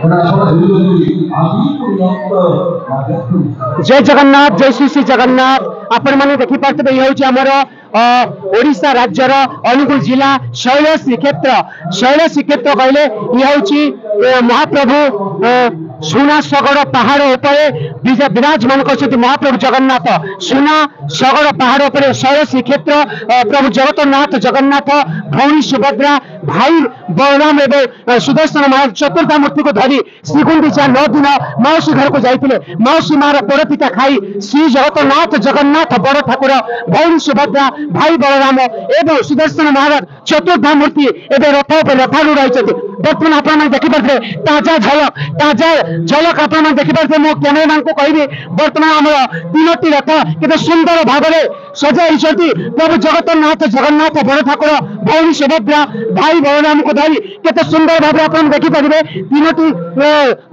जय जगन्नाथ, जय श्री श्री जगन्नाथ। आपण मैंने देखिपे ये हूँ आमर ओडिशा राज्यर अनुगुल जिला शैल श्रीक्षेत्र कहले ये हूँ महाप्रभु सुना सगड़ पहाड़ उपरे विराजमान कर महाप्रभु जगन्नाथ। सुना सगड़ पहाड़ उपरे शैल श्रीक्षेत्र प्रभु जगन्नाथ भौणी सुभद्रा भाई बलराम एवं सुदर्शन महाराज चतुर्था मूर्ति को धरी श्रीगुंडीचा 9 दिन मौसी घर को जाते मौसी मार पोड़पिठा खाई श्री जगन्नाथ बड़ ठाकुर भौणी सुभद्रा भाई बलराम एवं सुदर्शन महाराज चतुर्था मूर्ति एवं रथ रथारूढ़ रही। बर्तमान आप देखिपे ताजा झलक आप देखिपे मो कैमेरामैन को कहि बर्तमान आम 3टी रथ केते सुंदर भाव में सजाई प्रभु जगन्नाथ बड़ ठाकुर भौणी सुभद्रा भाई बलराम को धरी केते सुंदर भाव में आप देखिपारे 3टी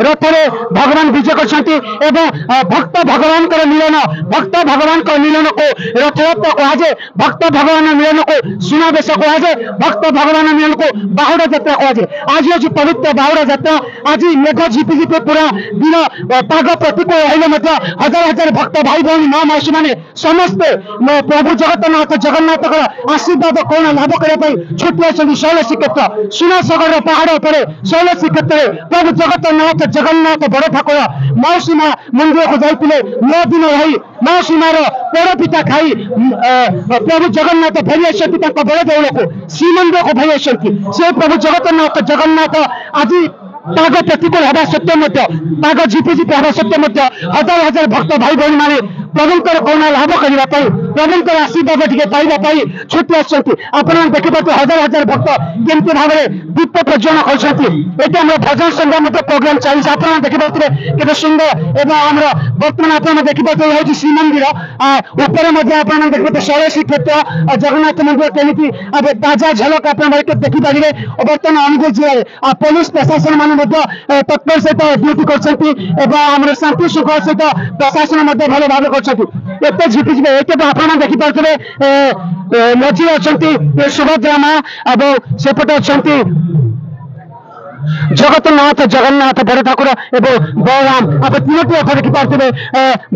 रथ में भगवान विजय कर भक्त भगवान मिलन को रथयात्रा कहुए भक्त भगवान मिलन को सुनावेश कहुए भक्त भगवान मिलन को बाहुड़ा यात्रा कहुए। आज हूँ पवित्र बाहुड़ा यात्रा। आज मेघ झिपी पूरा दिन पाग प्रतिकूल रही हजार हजार भक्त भाई भौणी माँ मौसी मैंने समस्ते प्रभु जगन्नाथ आशीर्वाद कौन लाभ करने छुट्टी आसती शैल श्रीक्षेत्र सुना सगड़ पहाड़ पर शैल श्रीक्षेत्र प्रभु जगन्नाथ बड़ ठाकुर मौसी माँ मंदिर को जाते 9 दिन रही मौसी मार पोड़पिठा खाई प्रभु जगन्नाथ फेरी आसती बड़ देउल को श्रीमंदिर को फेरी आसती से प्रभु जगन्नाथ आज पाग प्रतिकूल हवा सत्य पाग झिपी हवा सत्य हजार हजार भक्त भाई भौणी मैंने प्रभुंर करुणा लाभ करने प्रभुंर आशीर्वाद टे पाइबापी छुट्टी आसती आप देखिपे हजार हजार भक्त केमती भाव में दीप प्रज्वलन कर भजन संध्या प्रोग्राम चलती आप देखिपे केते सुंदर एवं आम बर्तमान आप देखिपे हूँ श्रीमंदिर ऊपर देखिए शैल श्रीक्षेत्र जगन्नाथ मंदिर केमी ताजा झलक आप देखिपारे। बर्तमान अनुगुल जिले पुलिस प्रशासन मान तत्पर सहित ड्यूटी कर शांति श्रृंखला सहित प्रशासन भल भाव करते झिपिझिपि एक आप देखिपे मझी अच्छा सुभद्रा माँ और सेपटे अच्छा जगन्नाथ बड़ ठाकुर एवं बलराम आप 3टी रथ देखिपे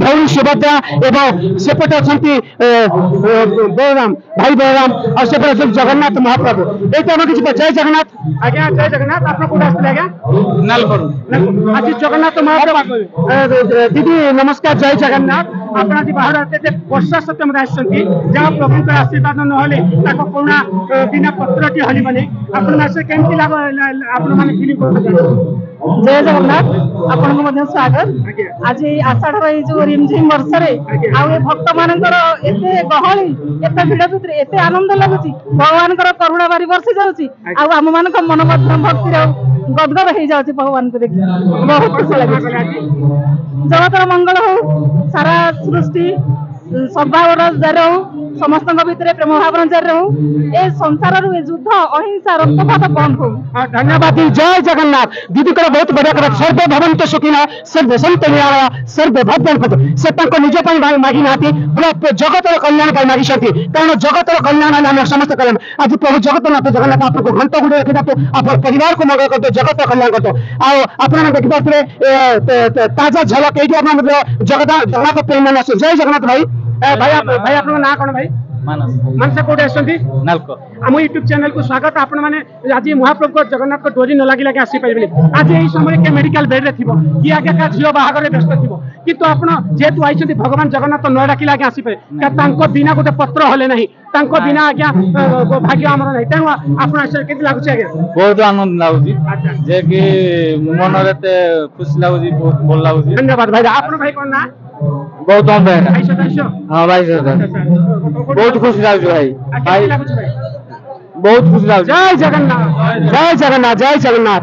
भौणी सुभद्रा एवं सेपटे अच्छा बलराम भाई बलराम और सेपटे जगन्नाथ महाप्रभु ये जय जगन्नाथ। आज्ञा जय जगन्नाथ। आप कौन आसते आज्ञा नालकोर आज जगन्नाथ महाप्रभु दीदी नमस्कार जय जगन्नाथ। आप आज बाहर आते वर्षा सत्यम जहाँ प्रभु आशीर्वाद नहले करुणा बिना पत्रटी हलबनी आप जय जगन्नाथ आपन स्वागत। आज आषाढ़ जो रिमझिम वर्षा भक्त मान गहली एत भिड़ भितर एत आनंद लगुच भगवान करुणा बारी बर्षि जाऊँगी आम मान मन भक्ति गदगद हो जाऊँगी भगवान को देखिए बहुत खुशी लगे। जगतर मंगल हो सारा सृष्टि सद्भावना जारी रहू समस्त भितर प्रेम भावना जारी रहू ए संसार युद्ध अहिंसा रक्तपात बंद हो। धन्यवाद जय जगन्नाथ। दीदी को बहुत बढ़िया करा सर्वे भवन्तु सुखिनः सर्वे सन्तु निरामयाः सर्वे भद्राणि पश्यन्तु से निज मागी ना जगतर कल्याण मागी कारण जगतर कल्याण आम समस्त कल्याण। आज प्रभु जगन्नाथ आपको घंट गुड़े रखी आप परिवार को मंगल करते जगत कल्याण करते आप देखिपे ताजा झलक ये जगन्नाथ प्रेम मान जय जगन्नाथ। भाई भाई आप ना कौन भाई मानस कौटे आसती आम यूट्यूब चैनल को स्वागत। आपण मैंने आज महाप्रभु जगन्नाथ को डोरी न लगे आसी पारे आज यही समय के मेडिकल बेड रे थी कि आगे का झील बाहागर व्यस्त थी कितु आप जेहेतु आई भगवान जगन्नाथ न डाकिले आगे आसी पारे बिना गोटे पत्र हले ना बिना आज्ञा भाग्य आम ना तेणु आप लगुच आज्ञा बहुत आनंद लगुच जे कि मन खुशी लगुच बहुत भल लगुच। धन्यवाद भाई। आप भाई कौन ना गौतम हाँ भाई बहुत खुशी लगुच भाई बहुत खुशी लगुच। जय जगन्नाथ जय जगन्नाथ जय जगन्नाथ।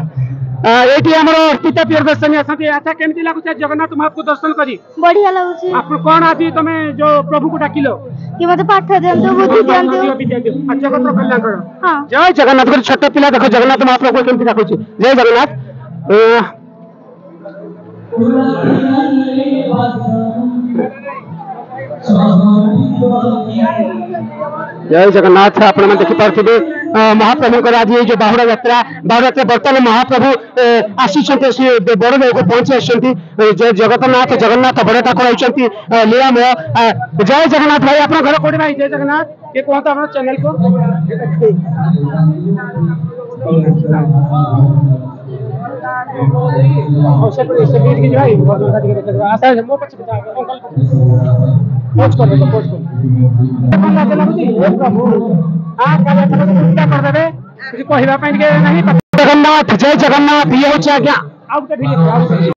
ये आमर पिता प्रियदर्शनी आसती अच्छा केमती लगुच जगन्नाथ महाप्रभु दर्शन करी बढ़िया लगुच। आप कौन आज तुम जो प्रभु को डाकिलो कि मते पाठ दियंतु बुद्धि दियंतु जगत कल्याण कर। हां जय जगन्नाथ। गोटे छोट पिला देखो जगन्नाथ महाप्रभु केमती डाकुची जय जगन्नाथ। Swami जय जगन्नाथ आपण मैंने देखिपे महाप्रभु आज ये जो बाहुड़ा यात्रा बर्तमान महाप्रभु आसी बड़ देव को पहुंची आसती जगन्नाथ जगन्नाथ बड़ ठाकुर होती लीलामय जय जगन्नाथ भाई आप घर कौन भाई जय जगन्नाथ ये कहते अपना चैनल को जगन्नाथ जय जगन्नाथ ये हूँ आज्ञा